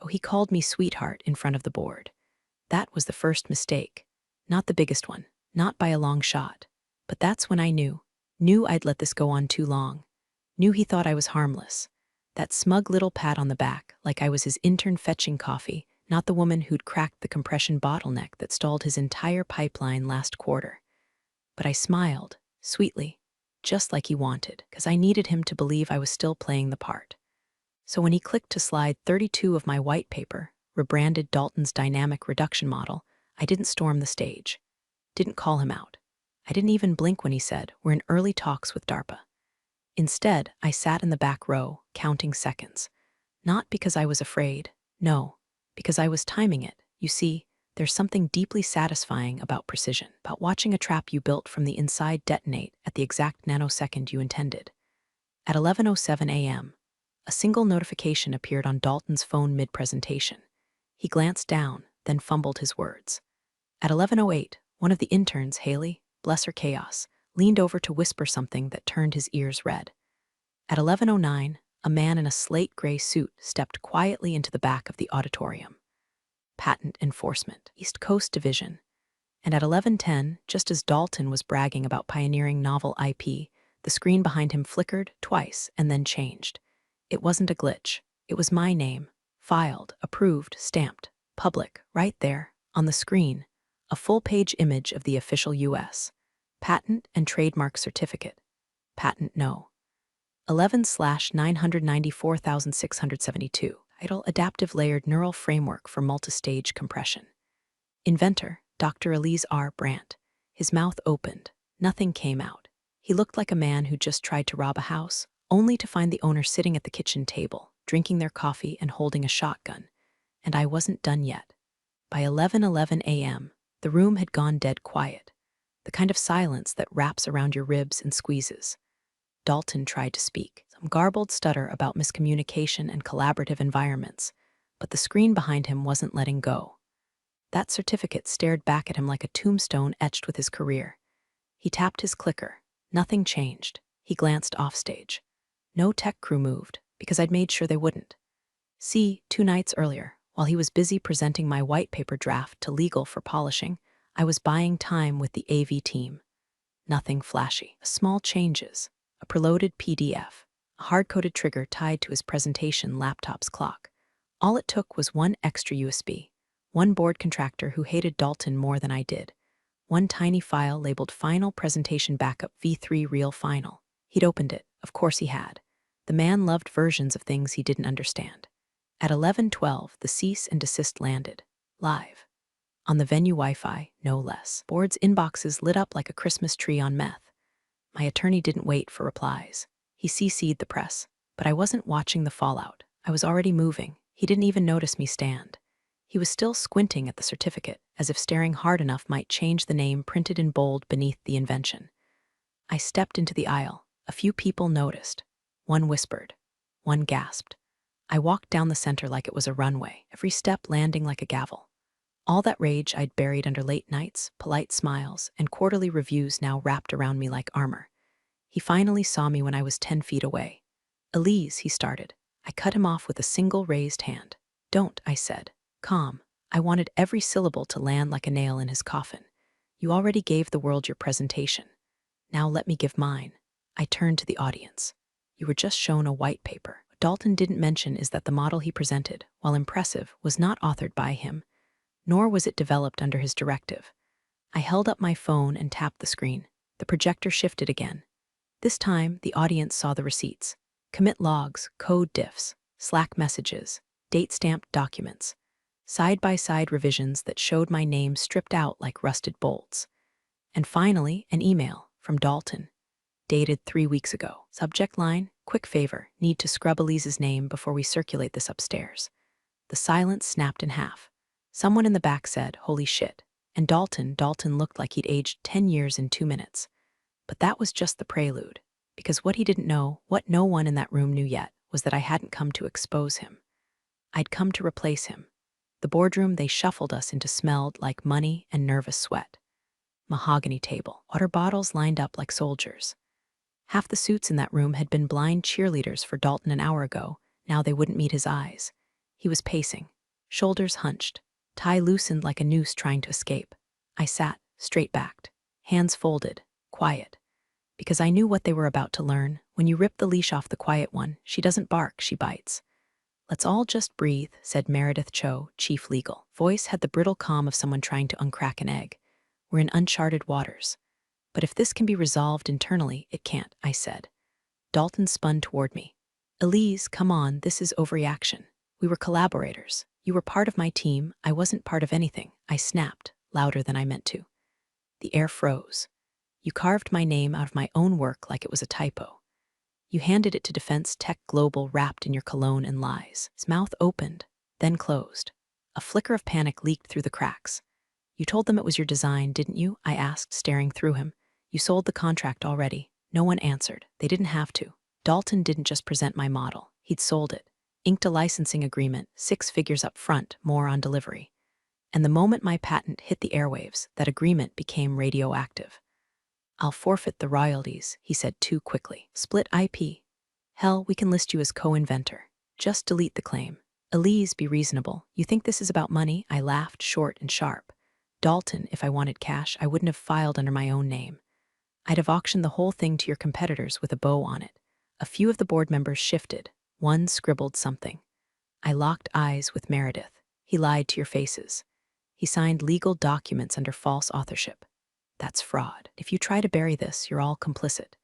So he called me sweetheart in front of the board. That was the first mistake. Not the biggest one, not by a long shot. But that's when I knew I'd let this go on too long. Knew he thought I was harmless. That smug little pat on the back, like I was his intern fetching coffee, not the woman who'd cracked the compression bottleneck that stalled his entire pipeline last quarter. But I smiled, sweetly, just like he wanted, because I needed him to believe I was still playing the part. So when he clicked to slide 32 of my white paper, rebranded Dalton's dynamic reduction model, I didn't storm the stage. Didn't call him out. I didn't even blink when he said, "We're in early talks with DARPA." Instead, I sat in the back row, counting seconds. Not because I was afraid, no, because I was timing it. You see, there's something deeply satisfying about precision, about watching a trap you built from the inside detonate at the exact nanosecond you intended. At 11:07 a.m., a single notification appeared on Dalton's phone mid-presentation. He glanced down, then fumbled his words. At 11:08, one of the interns, Haley, bless her chaos, leaned over to whisper something that turned his ears red. At 11:09, a man in a slate gray suit stepped quietly into the back of the auditorium. Patent Enforcement, East Coast Division. And at 11:10, just as Dalton was bragging about pioneering novel IP, the screen behind him flickered twice and then changed. It wasn't a glitch. It was my name, filed, approved, stamped, public, right there, on the screen, a full-page image of the official U.S. Patent and Trademark Certificate. Patent No. 11/994,672. Title: Adaptive Layered Neural Framework for Multistage Compression. Inventor: Dr. Elise R. Brandt. His mouth opened. Nothing came out. He looked like a man who just tried to rob a house, only to find the owner sitting at the kitchen table, drinking their coffee and holding a shotgun. And I wasn't done yet. By 11:11 a.m., the room had gone dead quiet, the kind of silence that wraps around your ribs and squeezes. Dalton tried to speak, some garbled stutter about miscommunication and collaborative environments, but the screen behind him wasn't letting go. That certificate stared back at him like a tombstone etched with his career. He tapped his clicker. Nothing changed. He glanced offstage. No tech crew moved, because I'd made sure they wouldn't. See, 2 nights earlier, while he was busy presenting my white paper draft to legal for polishing, I was buying time with the AV team. Nothing flashy. Small changes. A preloaded PDF. A hard-coded trigger tied to his presentation laptop's clock. All it took was one extra USB. One board contractor who hated Dalton more than I did. One tiny file labeled Final Presentation Backup V3 Real Final. He'd opened it. Of course he had. The man loved versions of things he didn't understand. At 11:12, the cease and desist landed. Live. On the venue Wi-Fi, no less. Board's inboxes lit up like a Christmas tree on meth. My attorney didn't wait for replies. He CC'd the press. But I wasn't watching the fallout. I was already moving. He didn't even notice me stand. He was still squinting at the certificate, as if staring hard enough might change the name printed in bold beneath the invention. I stepped into the aisle. A few people noticed. One whispered. One gasped. I walked down the center like it was a runway, every step landing like a gavel. All that rage I'd buried under late nights, polite smiles, and quarterly reviews now wrapped around me like armor. He finally saw me when I was 10 feet away. "Elise," he started. I cut him off with a single raised hand. "Don't," I said. Calm. I wanted every syllable to land like a nail in his coffin. "You already gave the world your presentation. Now let me give mine." I turned to the audience. "You were just shown a white paper. What Dalton didn't mention is that the model he presented, while impressive, was not authored by him, nor was it developed under his directive." I held up my phone and tapped the screen. The projector shifted again. This time, the audience saw the receipts. Commit logs, code diffs, Slack messages, date-stamped documents. Side-by-side revisions that showed my name stripped out like rusted bolts. And finally, an email from Dalton, dated 3 weeks ago. Subject line: "Quick favor, need to scrub Elise's name before we circulate this upstairs." The silence snapped in half. Someone in the back said, "Holy shit." And Dalton looked like he'd aged 10 years in 2 minutes. But that was just the prelude, because what he didn't know, what no one in that room knew yet, was that I hadn't come to expose him. I'd come to replace him. The boardroom they shuffled us into smelled like money and nervous sweat. Mahogany table, water bottles lined up like soldiers. Half the suits in that room had been blind cheerleaders for Dalton an hour ago. Now they wouldn't meet his eyes. He was pacing, shoulders hunched, tie loosened like a noose trying to escape. I sat, straight-backed, hands folded, quiet. Because I knew what they were about to learn. When you rip the leash off the quiet one, she doesn't bark, she bites. "Let's all just breathe," said Meredith Cho, chief legal. Voice had the brittle calm of someone trying to uncrack an egg. "We're in uncharted waters. But if this can be resolved internally, it can't," I said. Dalton spun toward me. "Elise, come on, this is overreaction. We were collaborators. You were part of my team. I wasn't part of anything," I snapped, louder than I meant to. The air froze. "You carved my name out of my own work like it was a typo. You handed it to Defense Tech Global wrapped in your cologne and lies." His mouth opened, then closed. A flicker of panic leaked through the cracks. "You told them it was your design, didn't you?" I asked, staring through him. "You sold the contract already." No one answered. They didn't have to. Dalton didn't just present my model. He'd sold it. Inked a licensing agreement, 6 figures up front, more on delivery. And the moment my patent hit the airwaves, that agreement became radioactive. "I'll forfeit the royalties," he said too quickly. "Split IP. Hell, we can list you as co-inventor. Just delete the claim." "Elise, be reasonable. You think this is about money?" I laughed, short and sharp. "Dalton, if I wanted cash, I wouldn't have filed under my own name. I'd have auctioned the whole thing to your competitors with a bow on it." A few of the board members shifted. One scribbled something. I locked eyes with Meredith. "He lied to your faces. He signed legal documents under false authorship. That's fraud. If you try to bury this, you're all complicit."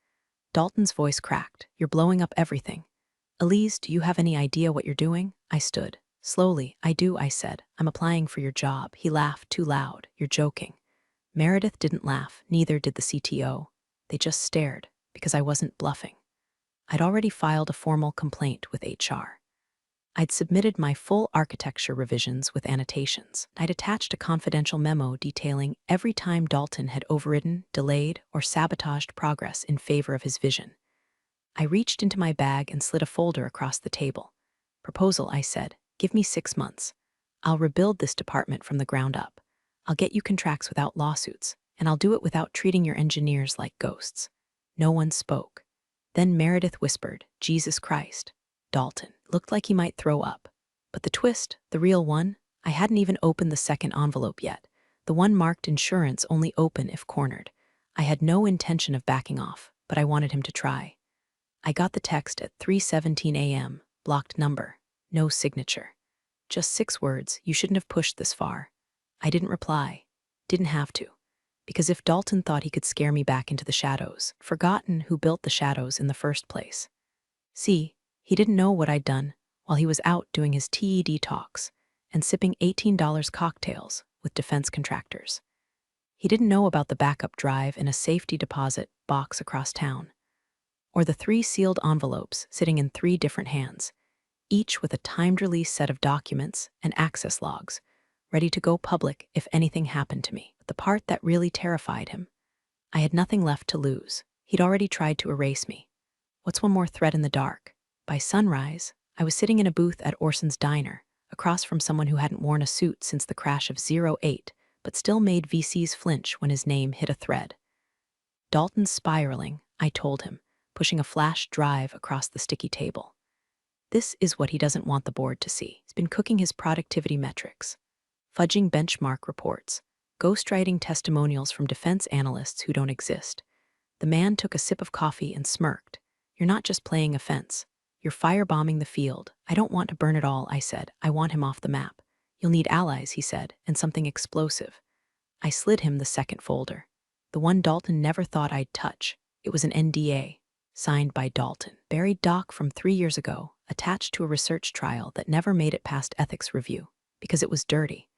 Dalton's voice cracked. "You're blowing up everything. Elise, do you have any idea what you're doing?" I stood. Slowly, "I do," I said. "I'm applying for your job." He laughed too loud. "You're joking." Meredith didn't laugh, neither did the CTO. They just stared, because I wasn't bluffing. I'd already filed a formal complaint with HR. I'd submitted my full architecture revisions with annotations. I'd attached a confidential memo detailing every time Dalton had overridden, delayed, or sabotaged progress in favor of his vision. I reached into my bag and slid a folder across the table. "Proposal," I said. "Give me 6 months. I'll rebuild this department from the ground up. I'll get you contracts without lawsuits, and I'll do it without treating your engineers like ghosts." No one spoke. Then Meredith whispered, "Jesus Christ." Dalton looked like he might throw up. But the twist, the real one, I hadn't even opened the second envelope yet. The one marked insurance only open if cornered. I had no intention of backing off, but I wanted him to try. I got the text at 3:17 a.m., blocked number, no signature. Just 6 words, "You shouldn't have pushed this far." I didn't reply. Didn't have to. Because if Dalton thought he could scare me back into the shadows, forgotten who built the shadows in the first place. See, he didn't know what I'd done while he was out doing his TED talks and sipping $18 cocktails with defense contractors. He didn't know about the backup drive in a safety deposit box across town, or the 3 sealed envelopes sitting in 3 different hands, each with a timed release set of documents and access logs, ready to go public if anything happened to me. But the part that really terrified him, I had nothing left to lose. He'd already tried to erase me. What's one more thread in the dark? By sunrise, I was sitting in a booth at Orson's Diner, across from someone who hadn't worn a suit since the crash of 08, but still made VCs flinch when his name hit a thread. "Dalton's spiraling," I told him, pushing a flash drive across the sticky table. "This is what he doesn't want the board to see. He's been cooking his productivity metrics, fudging benchmark reports, ghostwriting testimonials from defense analysts who don't exist." The man took a sip of coffee and smirked. "You're not just playing a fence. You're firebombing the field." "I don't want to burn it all," I said. "I want him off the map." "You'll need allies," he said, "and something explosive." I slid him the second folder. The one Dalton never thought I'd touch. It was an NDA, signed by Dalton. Buried doc from 3 years ago, attached to a research trial that never made it past ethics review, because it was dirty.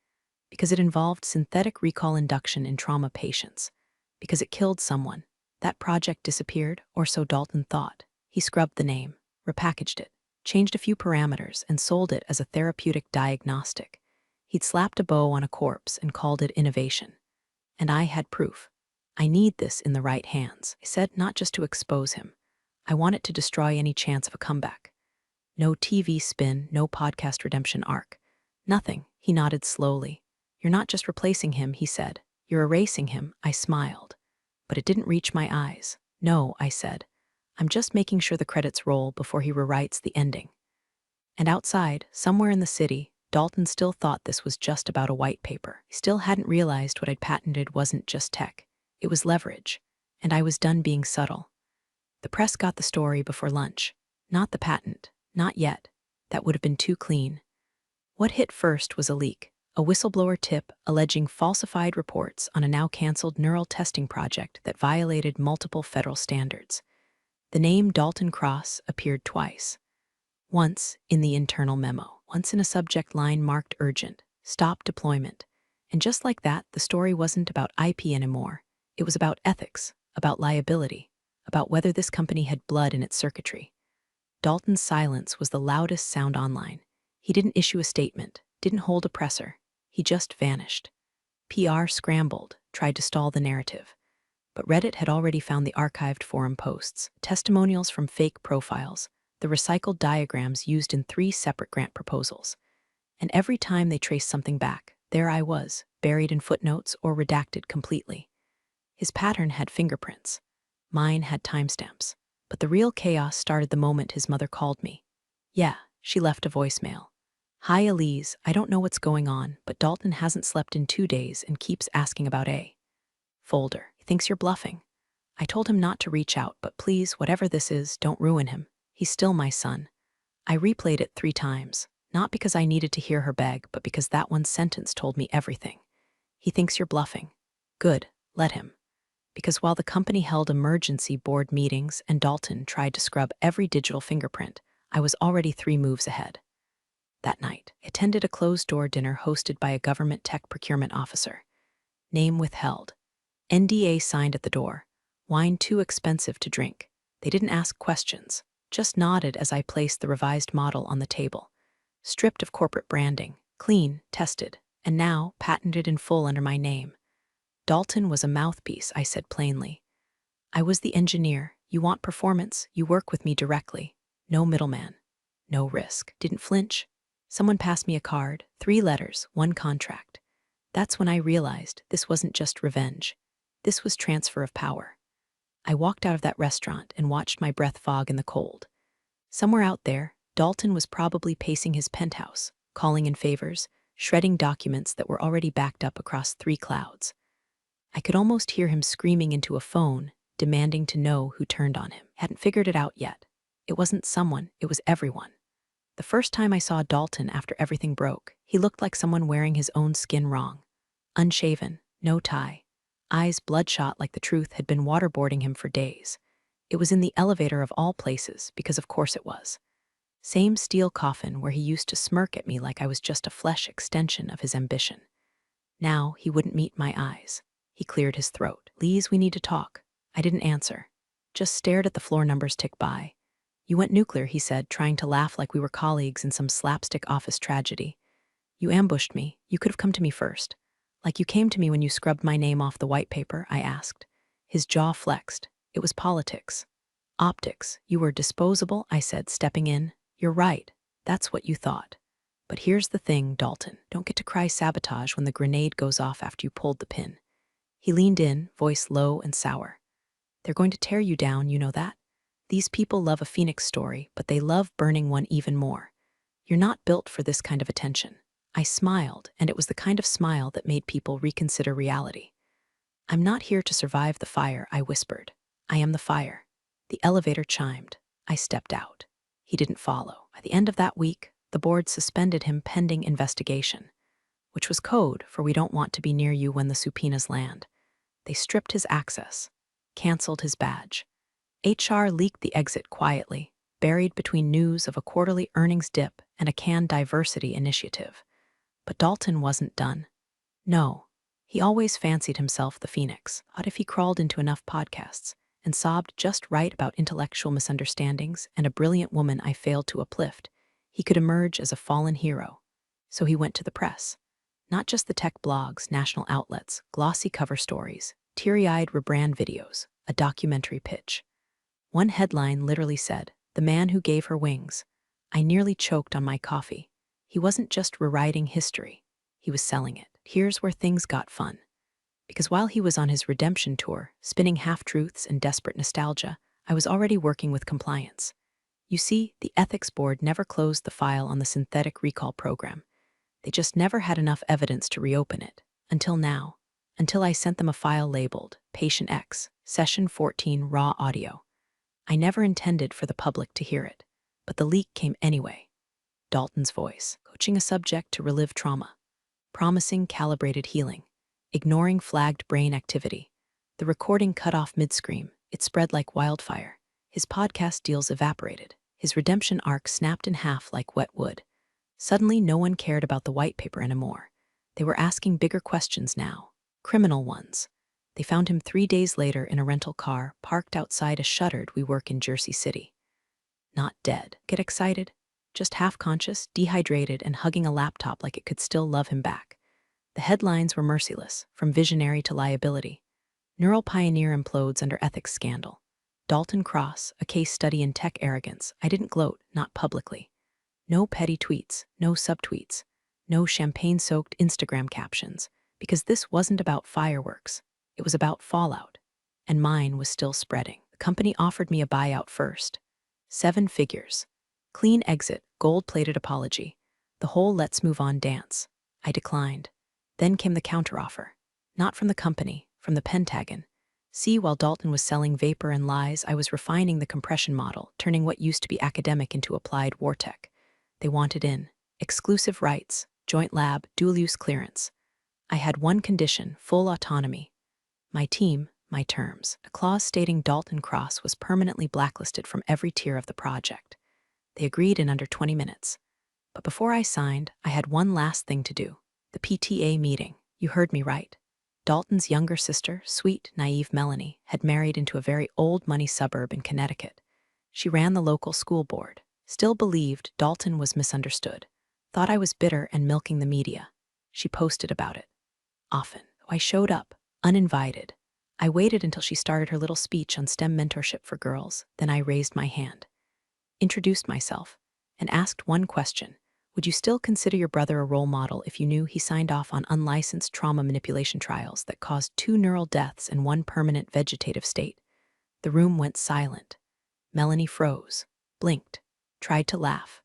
Because it involved synthetic recall induction in trauma patients. Because it killed someone. That project disappeared, or so Dalton thought. He scrubbed the name, repackaged it, changed a few parameters, and sold it as a therapeutic diagnostic. He'd slapped a bow on a corpse and called it innovation. And I had proof. "I need this in the right hands," I said, "not just to expose him. I want it to destroy any chance of a comeback. No TV spin, no podcast redemption arc. Nothing." He nodded slowly. "You're not just replacing him," he said. "You're erasing him." I smiled. But it didn't reach my eyes. "No," I said. "I'm just making sure the credits roll before he rewrites the ending." And outside, somewhere in the city, Dalton still thought this was just about a white paper. He still hadn't realized what I'd patented wasn't just tech. It was leverage. And I was done being subtle. The press got the story before lunch. Not the patent. Not yet. That would have been too clean. What hit first was a leak. A whistleblower tip alleging falsified reports on a now-canceled neural testing project that violated multiple federal standards. The name Dalton Cross appeared twice. Once in the internal memo, once in a subject line marked urgent, stop deployment. And just like that, the story wasn't about IP anymore. It was about ethics, about liability, about whether this company had blood in its circuitry. Dalton's silence was the loudest sound online. He didn't issue a statement, didn't hold a presser. He just vanished. PR scrambled, tried to stall the narrative. But Reddit had already found the archived forum posts, testimonials from fake profiles, the recycled diagrams used in 3 separate grant proposals. And every time they traced something back, there I was, buried in footnotes or redacted completely. His pattern had fingerprints. Mine had timestamps. But the real chaos started the moment his mother called me. Yeah, she left a voicemail. Hi Elise, I don't know what's going on, but Dalton hasn't slept in 2 days and keeps asking about a folder. He thinks you're bluffing. I told him not to reach out, but please, whatever this is, don't ruin him. He's still my son. I replayed it 3 times, not because I needed to hear her beg, but because that one sentence told me everything. He thinks you're bluffing. Good, let him. Because while the company held emergency board meetings and Dalton tried to scrub every digital fingerprint, I was already 3 moves ahead. That night, I attended a closed-door dinner hosted by a government tech procurement officer. Name withheld. NDA signed at the door. Wine too expensive to drink. They didn't ask questions, just nodded as I placed the revised model on the table. Stripped of corporate branding, clean, tested, and now patented in full under my name. Dalton was a mouthpiece, I said plainly. I was the engineer. You want performance, you work with me directly. No middleman. No risk. Didn't flinch. Someone passed me a card, 3 letters, 1 contract. That's when I realized this wasn't just revenge. This was transfer of power. I walked out of that restaurant and watched my breath fog in the cold. Somewhere out there, Dalton was probably pacing his penthouse, calling in favors, shredding documents that were already backed up across 3 clouds. I could almost hear him screaming into a phone, demanding to know who turned on him. Hadn't figured it out yet. It wasn't someone, it was everyone. The first time I saw Dalton after everything broke, he looked like someone wearing his own skin wrong. Unshaven, no tie, eyes bloodshot like the truth had been waterboarding him for days. It was in the elevator of all places, because of course it was. Same steel coffin where he used to smirk at me like I was just a flesh extension of his ambition. Now he wouldn't meet my eyes. He cleared his throat. Lise, we need to talk. I didn't answer. Just stared at the floor numbers tick by. You went nuclear, he said, trying to laugh like we were colleagues in some slapstick office tragedy. You ambushed me. You could have come to me first. Like you came to me when you scrubbed my name off the white paper, I asked. His jaw flexed. It was politics. Optics. You were disposable, I said, stepping in. You're right. That's what you thought. But here's the thing, Dalton. Don't get to cry sabotage when the grenade goes off after you pulled the pin. He leaned in, voice low and sour. They're going to tear you down, you know that? These people love a phoenix story, but they love burning one even more. You're not built for this kind of attention. I smiled, and it was the kind of smile that made people reconsider reality. I'm not here to survive the fire, I whispered. I am the fire. The elevator chimed. I stepped out. He didn't follow. At the end of that week, the board suspended him pending investigation, which was code for we don't want to be near you when the subpoenas land. They stripped his access, canceled his badge. HR leaked the exit quietly, buried between news of a quarterly earnings dip and a canned diversity initiative. But Dalton wasn't done. No, he always fancied himself the phoenix. What if he crawled into enough podcasts and sobbed just right about intellectual misunderstandings and a brilliant woman I failed to uplift? He could emerge as a fallen hero. So he went to the press. Not just the tech blogs, national outlets, glossy cover stories, teary-eyed rebrand videos, a documentary pitch. One headline literally said, "The man who gave her wings." I nearly choked on my coffee. He wasn't just rewriting history. He was selling it. Here's where things got fun. Because while he was on his redemption tour, spinning half-truths and desperate nostalgia, I was already working with compliance. You see, the ethics board never closed the file on the synthetic recall program. They just never had enough evidence to reopen it. Until now. Until I sent them a file labeled Patient X, Session 14 Raw Audio. I never intended for the public to hear it, but the leak came anyway. Dalton's voice, coaching a subject to relive trauma, promising calibrated healing, ignoring flagged brain activity. The recording cut off mid-scream. It spread like wildfire. His podcast deals evaporated. His redemption arc snapped in half like wet wood. Suddenly, no one cared about the white paper anymore. They were asking bigger questions now, criminal ones. They found him 3 days later in a rental car, parked outside a shuttered WeWork in Jersey City. Not dead. Get excited? Just half-conscious, dehydrated, and hugging a laptop like it could still love him back. The headlines were merciless, from visionary to liability. Neural pioneer implodes under ethics scandal. Dalton Cross, a case study in tech arrogance. I didn't gloat, not publicly. No petty tweets, no subtweets, no champagne-soaked Instagram captions, because this wasn't about fireworks. It was about fallout. And mine was still spreading. The company offered me a buyout first. 7 figures. Clean exit, gold-plated apology. The whole let's move on dance. I declined. Then came the counteroffer. Not from the company, from the Pentagon. See, while Dalton was selling vapor and lies, I was refining the compression model, turning what used to be academic into applied war tech. They wanted in. Exclusive rights, joint lab, dual-use clearance. I had one condition, full autonomy. My team, my terms. A clause stating Dalton Cross was permanently blacklisted from every tier of the project. They agreed in under 20 minutes. But before I signed, I had one last thing to do. The PTA meeting. You heard me right. Dalton's younger sister, sweet, naive Melanie, had married into a very old-money suburb in Connecticut. She ran the local school board, still believed Dalton was misunderstood, thought I was bitter and milking the media. She posted about it. Often. I showed up, uninvited. I waited until she started her little speech on STEM mentorship for girls, then I raised my hand, introduced myself, and asked one question. Would you still consider your brother a role model if you knew he signed off on unlicensed trauma manipulation trials that caused 2 neural deaths and 1 permanent vegetative state? The room went silent. Melanie froze, blinked, tried to laugh.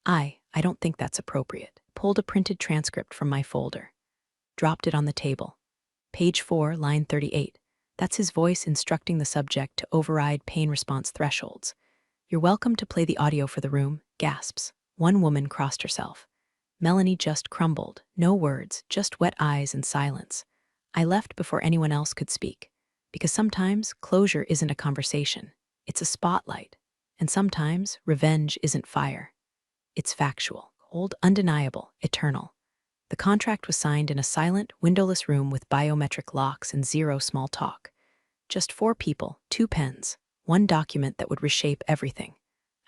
I don't think that's appropriate. Pulled a printed transcript from my folder. Dropped it on the table. Page 4, line 38. That's his voice instructing the subject to override pain response thresholds. You're welcome to play the audio for the room, gasps. One woman crossed herself. Melanie just crumbled. No words, just wet eyes and silence. I left before anyone else could speak. Because sometimes closure isn't a conversation. It's a spotlight. And sometimes revenge isn't fire. It's factual, cold, undeniable, eternal. The contract was signed in a silent, windowless room with biometric locks and zero small talk. Just 4 people, 2 pens, 1 document that would reshape everything.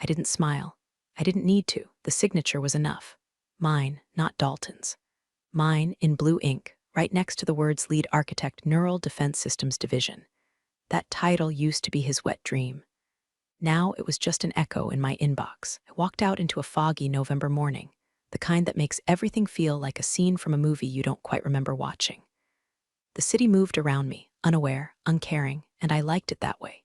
I didn't smile. I didn't need to. The signature was enough. Mine, not Dalton's. Mine, in blue ink, right next to the words Lead Architect, Neural Defense Systems Division. That title used to be his wet dream. Now it was just an echo in my inbox. I walked out into a foggy November morning, the kind that makes everything feel like a scene from a movie you don't quite remember watching. The city moved around me, unaware, uncaring, and I liked it that way.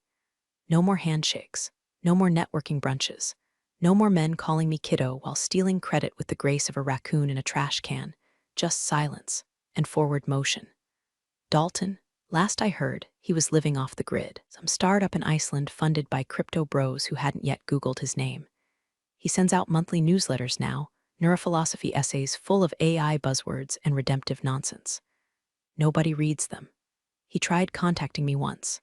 No more handshakes, no more networking brunches. No more men calling me kiddo while stealing credit with the grace of a raccoon in a trash can. Just silence and forward motion. Dalton, last I heard, he was living off the grid, some startup in Iceland funded by crypto bros who hadn't yet Googled his name. He sends out monthly newsletters now, neurophilosophy essays full of AI buzzwords and redemptive nonsense. Nobody reads them. He tried contacting me once.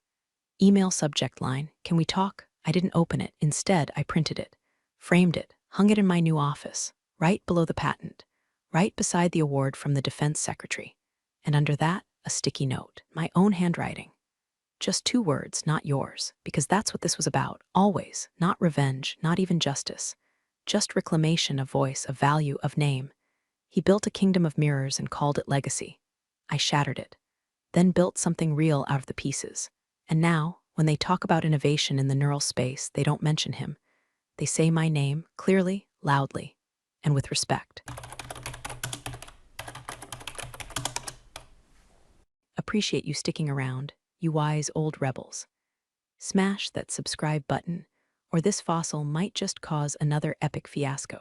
Email subject line, "Can we talk?" I didn't open it. Instead, I printed it. Framed it, hung it in my new office, right below the patent, right beside the award from the defense secretary. And under that, a sticky note, my own handwriting. Just 2 words, not yours, because that's what this was about, always. Not revenge, not even justice. Just reclamation of voice, of value, of name. He built a kingdom of mirrors and called it legacy. I shattered it, then built something real out of the pieces. And now, when they talk about innovation in the neural space, they don't mention him. They say my name, clearly, loudly, and with respect. Appreciate you sticking around, you wise old rebels. Smash that subscribe button, or this fossil might just cause another epic fiasco.